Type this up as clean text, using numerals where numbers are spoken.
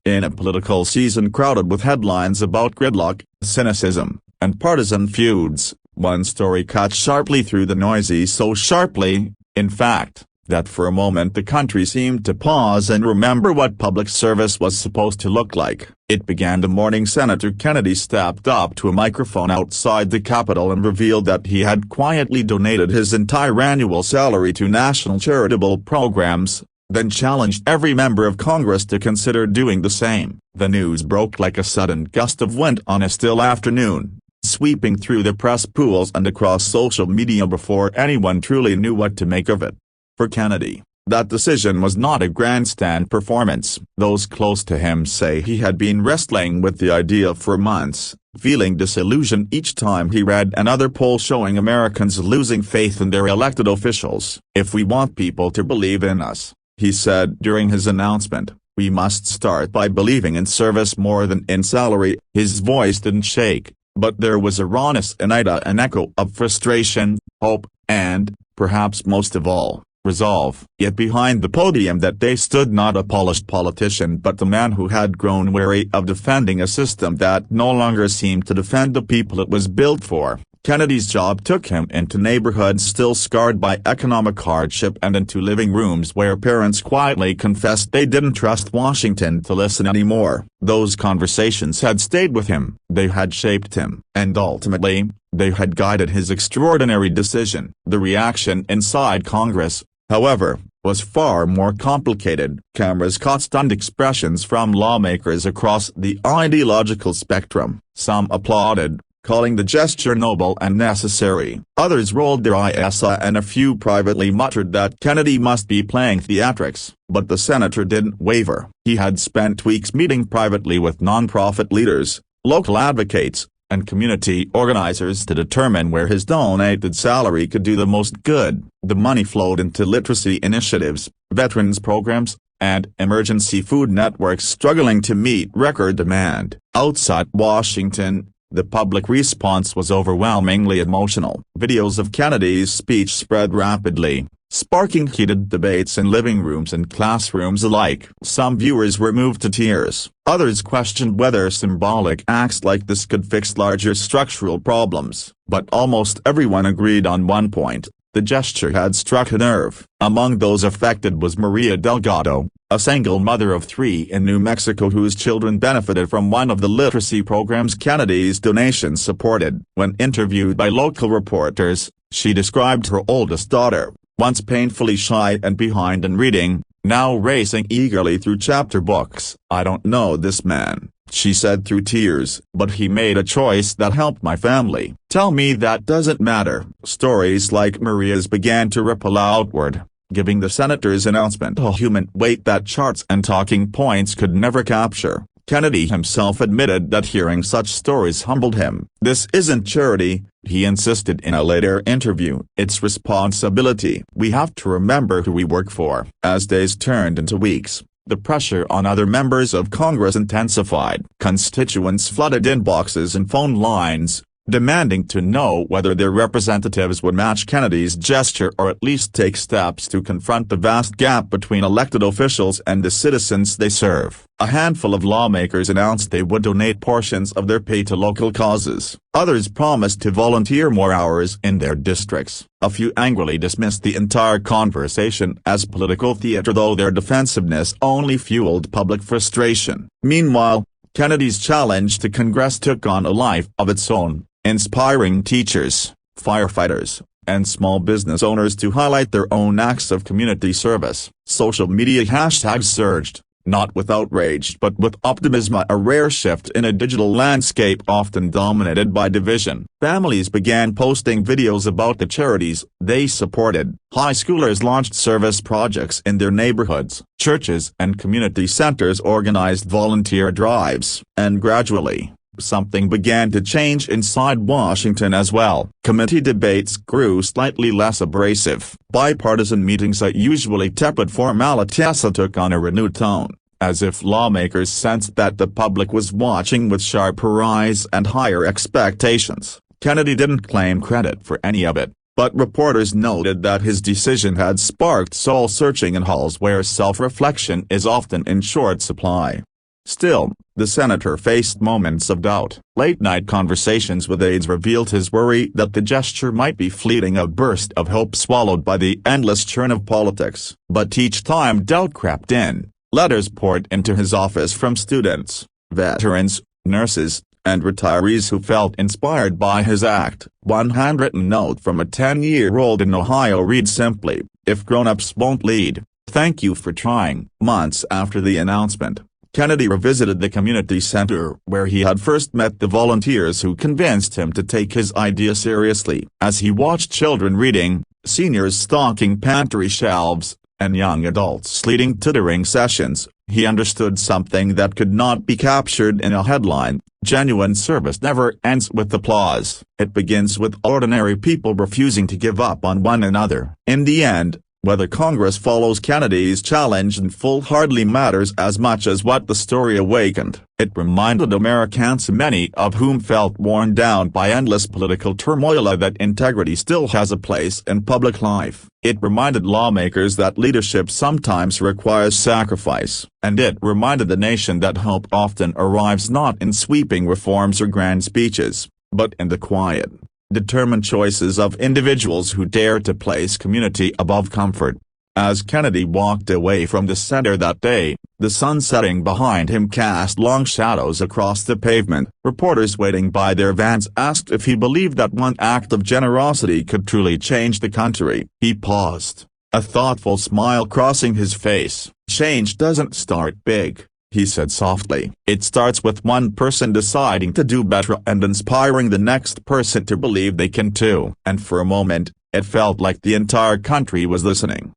In a political season crowded with headlines about gridlock, cynicism, and partisan feuds, one story cut sharply through the noisy, so sharply, in fact, that for a moment the country seemed to pause and remember what public service was supposed to look like. It began the morning Senator Kennedy stepped up to a microphone outside the Capitol and revealed that he had quietly donated his entire annual salary to national charitable programs, then challenged every member of Congress to consider doing the same. The news broke like a sudden gust of wind on a still afternoon, sweeping through the press pools and across social media before anyone truly knew what to make of it. For Kennedy, that decision was not a grandstand performance. Those close to him say he had been wrestling with the idea for months, feeling disillusioned each time he read another poll showing Americans losing faith in their elected officials. "If we want people to believe in us," he said during his announcement, "we must start by believing in service more than in salary." His voice didn't shake, but there was a rawness in it, an echo of frustration, hope, and, perhaps most of all, resolve. Yet behind the podium that day stood not a polished politician but the man who had grown weary of defending a system that no longer seemed to defend the people it was built for. Kennedy's job took him into neighborhoods still scarred by economic hardship and into living rooms where parents quietly confessed they didn't trust Washington to listen anymore. Those conversations had stayed with him, they had shaped him, and ultimately, they had guided his extraordinary decision. The reaction inside Congress, however, was far more complicated. Cameras caught stunned expressions from lawmakers across the ideological spectrum. Some applauded, calling the gesture noble and necessary. Others rolled their eyes and a few privately muttered that Kennedy must be playing theatrics. But the senator didn't waver. He had spent weeks meeting privately with nonprofit leaders, local advocates, and community organizers to determine where his donated salary could do the most good. The money flowed into literacy initiatives, veterans programs, and emergency food networks struggling to meet record demand. Outside Washington, the public response was overwhelmingly emotional. Videos of Kennedy's speech spread rapidly, sparking heated debates in living rooms and classrooms alike. Some viewers were moved to tears. Others questioned whether symbolic acts like this could fix larger structural problems. But almost everyone agreed on one point: the gesture had struck a nerve. Among those affected was Maria Delgado, a single mother of 3 in New Mexico whose children benefited from one of the literacy programs Kennedy's donations supported. When interviewed by local reporters, she described her oldest daughter, once painfully shy and behind in reading, now racing eagerly through chapter books. "I don't know this man," she said through tears, "but he made a choice that helped my family. Tell me that doesn't matter." Stories like Maria's began to ripple outward, giving the senator's announcement a human weight that charts and talking points could never capture. Kennedy himself admitted that hearing such stories humbled him. "This isn't charity," he insisted in a later interview. "It's responsibility. We have to remember who we work for." As days turned into weeks, the pressure on other members of Congress intensified. Constituents flooded inboxes and phone lines, demanding to know whether their representatives would match Kennedy's gesture or at least take steps to confront the vast gap between elected officials and the citizens they serve. A handful of lawmakers announced they would donate portions of their pay to local causes. Others promised to volunteer more hours in their districts. A few angrily dismissed the entire conversation as political theater, though their defensiveness only fueled public frustration. Meanwhile, Kennedy's challenge to Congress took on a life of its own, inspiring teachers, firefighters, and small business owners to highlight their own acts of community service. Social media hashtags surged, not with outrage but with optimism, a rare shift in a digital landscape often dominated by division. Families began posting videos about the charities they supported. High schoolers launched service projects in their neighborhoods. Churches and community centers organized volunteer drives. And gradually, something began to change inside Washington as well. Committee debates grew slightly less abrasive. Bipartisan meetings, that usually tepid formalities, took on a renewed tone, as if lawmakers sensed that the public was watching with sharper eyes and higher expectations. Kennedy didn't claim credit for any of it, but reporters noted that his decision had sparked soul-searching in halls where self-reflection is often in short supply. Still, the senator faced moments of doubt. Late-night conversations with aides revealed his worry that the gesture might be fleeting, a burst of hope swallowed by the endless churn of politics. But each time doubt crept in, letters poured into his office from students, veterans, nurses, and retirees who felt inspired by his act. One handwritten note from a 10-year-old in Ohio read simply, "If grown-ups won't lead, thank you for trying." Months after the announcement, Kennedy revisited the community center where he had first met the volunteers who convinced him to take his idea seriously. As he watched children reading, seniors stocking pantry shelves, and young adults leading tutoring sessions, he understood something that could not be captured in a headline: genuine service never ends with applause. It begins with ordinary people refusing to give up on one another. In the end, whether Congress follows Kennedy's challenge in full hardly matters as much as what the story awakened. It reminded Americans, many of whom felt worn down by endless political turmoil, that integrity still has a place in public life. It reminded lawmakers that leadership sometimes requires sacrifice. And it reminded the nation that hope often arrives not in sweeping reforms or grand speeches, but in the quiet, determined choices of individuals who dare to place community above comfort. As Kennedy walked away from the center that day, the sun setting behind him cast long shadows across the pavement. Reporters waiting by their vans asked if he believed that one act of generosity could truly change the country. He paused, a thoughtful smile crossing his face. "Change doesn't start big," he said softly. "It starts with one person deciding to do better and inspiring the next person to believe they can too." And for a moment, it felt like the entire country was listening.